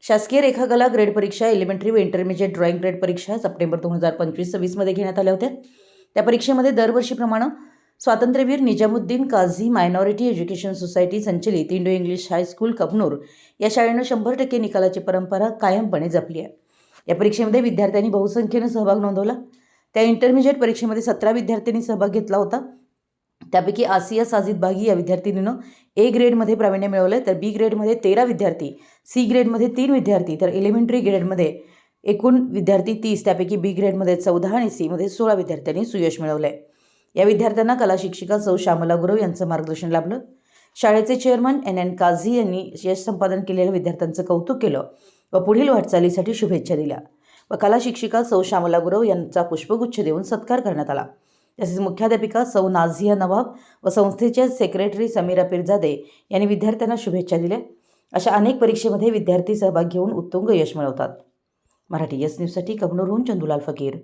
शासकीय रेखाकला ग्रेड परीक्षा एलिमेंटरी व इंटरमिजिएट ड्रॉइंग ग्रेड परीक्षा सप्टेंबर 2025-26 मध्ये घेण्यात आल्या होत्या। त्या परीक्षेमध्ये दरवर्षीप्रमाणे स्वातंत्र्यवीर Nizamuddin Kazi minority education society संचलित इंडो इंग्लिश हायस्कूल कबनूर या शाळेनं 100% निकालाची परंपरा कायमपणे जपली आहे। या परीक्षेमध्ये विद्यार्थ्यांनी बहुसंख्येने सहभाग नोंदवला। त्या इंटरमिजिएट परीक्षेमध्ये 17 विद्यार्थ्यांनी सहभाग घेतला होता। त्यापैकी आसिया साजिद बागी या विद्यार्थिनीनं ए ग्रेडमध्ये प्रावीण्य मिळवले, तर बी ग्रेडमध्ये 13 विद्यार्थी, सी ग्रेडमध्ये 3 विद्यार्थी, तर एलिमेंटरी ग्रेडमध्ये एकूण विद्यार्थी 30, त्यापैकी बी ग्रेडमध्ये 14 आणि सी मध्ये 16 विद्यार्थ्यांनी सुयश मिळवले। या विद्यार्थ्यांना कला शिक्षिका सौ श्यामला गुरव यांचं मार्गदर्शन लाभलं। शाळेचे चेअरमन एन काझी यांनी यश संपादन केलेल्या विद्यार्थ्यांचं कौतुक केलं व पुढील वाटचालीसाठी शुभेच्छा दिल्या व कला शिक्षिका सौ श्यामला गुरव यांचा पुष्पगुच्छ देऊन सत्कार करण्यात आला। तसेच मुख्याध्यापिका सौ नाझिया नवाब व संस्थेचे सेक्रेटरी समीरा पिरजादे यांनी विद्यार्थ्यांना शुभेच्छा दिल्या। अशा अनेक परीक्षेमध्ये विद्यार्थी सहभाग घेऊन उत्तुंग यश मिळवतात। मराठी यस न्यूजसाठी कबनूरहून चंदुलाल फकीर।